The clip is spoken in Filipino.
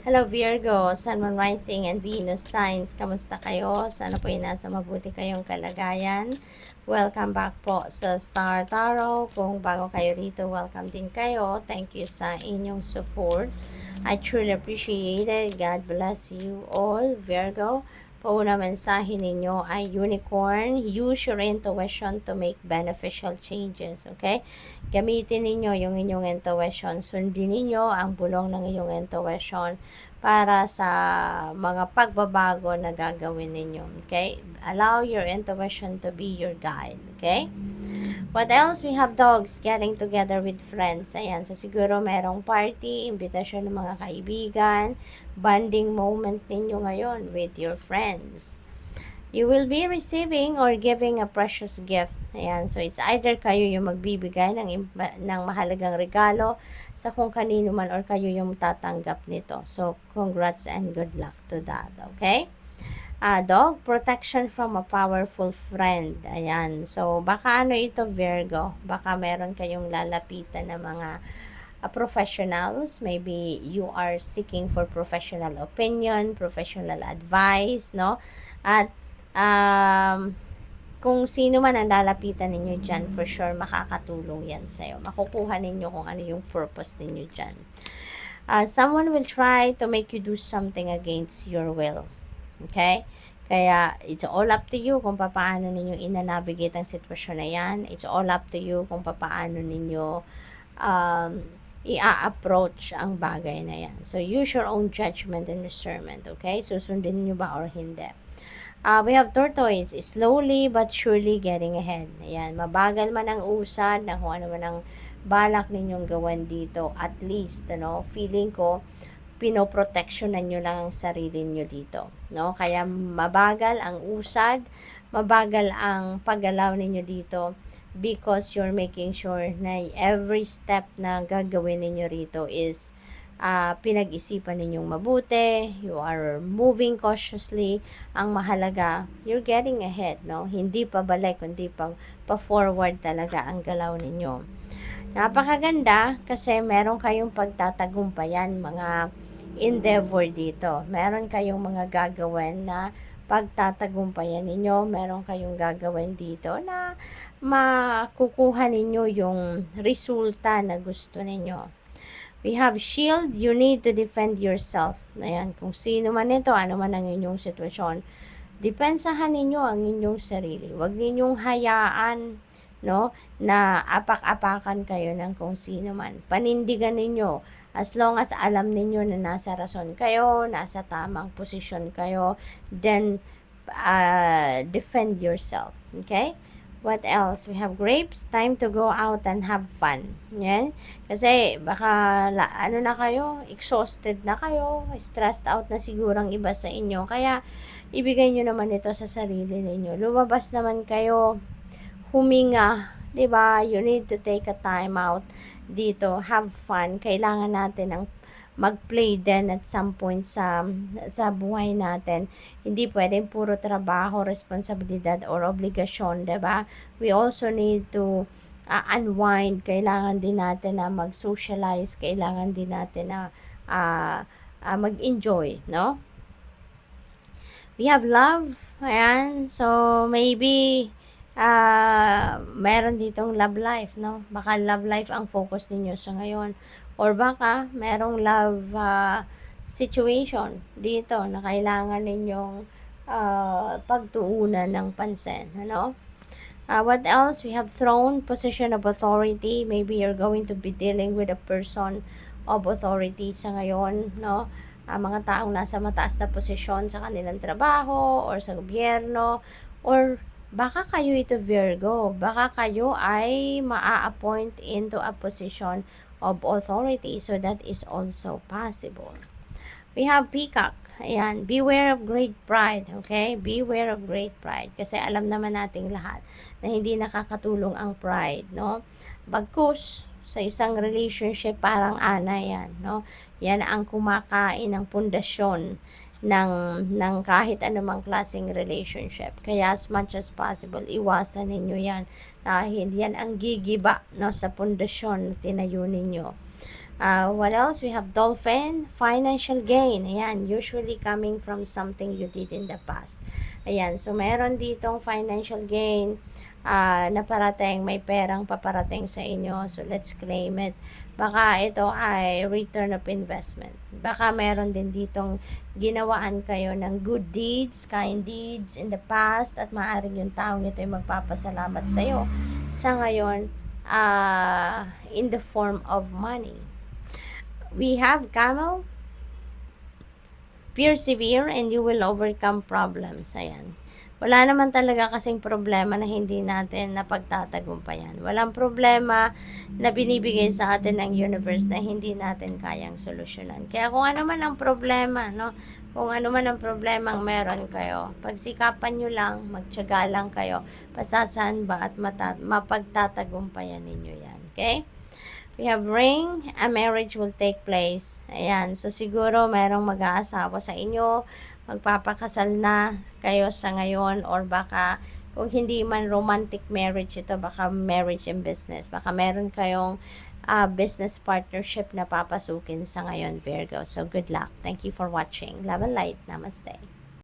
Hello Virgo, Sun, Moon, Rising, and Venus signs. Kamusta kayo? Sana po ay nasa mabuti kayong kalagayan. Welcome back po sa Star Tarot. Kung bago kayo rito, welcome din kayo. Thank you sa inyong support. I truly appreciate it. God bless you all, Virgo. Pauna mensahe ninyo ay unicorn. Use your intuition to make beneficial changes, okay? Gamitin ninyo yung inyong intuition. Sundin ninyo ang bulong ng inyong intuition para sa mga pagbabago na gagawin ninyo, okay? Allow your intuition to be your guide, okay? What else? We have dogs getting together with friends. Ayan. So, siguro merong party, invitation ng mga kaibigan, bonding moment ninyo ngayon with your friends. You will be receiving or giving a precious gift. Ayan. So, it's either kayo yung magbibigay ng mahalagang regalo sa kung kanino man or kayo yung tatanggap nito. So, congrats and good luck to that. Okay? Dog, protection from a powerful friend. Ayan. So, baka ano ito, Virgo? Baka meron kayong lalapitan na mga professionals. Maybe you are seeking for professional opinion, professional advice, no? At, kung sino man ang lalapitan ninyo dyan, for sure, makakatulong yan sa'yo. Makukuha ninyo kung ano yung purpose ninyo dyan. Someone will try to make you do something against your will. Okay? Kaya, it's all up to you kung paano ninyo ina-navigate ang sitwasyon na yan. It's all up to you kung paano ninyo i-approach ang bagay na yan. So, use your own judgment and discernment. Okay? Susundin niyo ba or hindi? We have tortoise, slowly but surely getting ahead. Ayan, mabagal man ang usad na kung ano man ang balak ninyong gawan dito. At least, feeling ko, pinoproteksyonan nyo lang ang sarili nyo dito. No? Kaya mabagal ang usad, mabagal ang paggalaw ninyo dito because you're making sure na every step na gagawin ninyo rito is pinag-isipan ninyong mabuti, you are moving cautiously. Ang mahalaga, you're getting ahead, no? Hindi pa balik, kundi pa forward talaga ang galaw ninyo. Napakaganda kasi meron kayong pagtatagumpayan, mga endeavor dito. Meron kayong mga gagawin na pagtatagumpayan ninyo. Meron kayong gagawin dito na makukuha ninyo yung resulta na gusto ninyo. We have shield, you need to defend yourself. Ayan, kung sino man ito, ano man ang inyong sitwasyon, depensahan ninyo ang inyong sarili. Huwag ninyong hayaan, no, na apak-apakan kayo ng kung sino man. Panindigan ninyo. As long as alam ninyo na nasa rason kayo, nasa tamang posisyon kayo, then defend yourself. Okay? What else? We have grapes. Time to go out and have fun. Yan. Kasi baka ano na kayo, exhausted na kayo, stressed out na siguro ang iba sa inyo. Kaya ibigay nyo naman ito sa sarili ninyo. Lumabas naman kayo, huminga, 'di ba? You need to take a time out dito, have fun. Kailangan natin ang mag-play din at some point sa buhay natin. Hindi pwedeng puro trabaho, responsibilidad or obligasyon, 'di ba? We also need to unwind. Kailangan din natin na mag-socialize, kailangan din natin na mag-enjoy, no? We have love. Ayan. So, maybe meron ditong love life, no? Baka love life ang focus ninyo sa ngayon. Or baka merong love situation dito na kailangan ninyong pagtuunan ng pansin, ano? What else? We have throne, position of authority. Maybe you're going to be dealing with a person of authority sa ngayon, no? Mga taong nasa mataas na posisyon sa kanilang trabaho or sa gobyerno, or baka kayo ito, Virgo, baka kayo ay maa-appoint into a position of authority. So, that is also possible. We have peacock. Ayan, beware of great pride, okay? Beware of great pride. Kasi alam naman nating lahat na hindi nakakatulong ang pride, no? Bagkus, sa isang relationship, parang ana yan, no? Yan ang kumakain ng pundasyon ng kahit anumang klaseng relationship. Kaya as much as possible, iwasan ninyo yan. Dahil yan ang gigiba, no, sa pundasyon na tinayo ninyo. What else? We have Dolphin, financial gain. Ayan, usually coming from something you did in the past. Ayan, so meron ditong financial gain na parating, may perang paparating sa inyo. So, let's claim it. Baka ito ay return of investment. Baka meron din ditong ginawaan kayo ng good deeds, kind deeds in the past, at maaaring yung taong ito ay magpapasalamat sa'yo sa ngayon in the form of money. We have Camel, persevere and you will overcome problems. Ayan. Wala naman talaga kasing problema na hindi natin napagtatagumpayan. Walang problema na binibigay sa atin ng universe na hindi natin kayang solusyonan. Kaya kung ano man ang problema, no? Kung ano man ang problema ang meron kayo, pagsikapan nyo lang, magtiyaga lang kayo, pasasan ba at mapagtatagumpayan ninyo yan. Okay? We have ring, a marriage will take place. Ayan, so siguro merong mag-aasawa sa inyo, magpapakasal na kayo sa ngayon, or baka kung hindi man romantic marriage ito, baka marriage and business. Baka meron kayong business partnership na papasukin sa ngayon, Virgo. So good luck. Thank you for watching. Love and light. Namaste.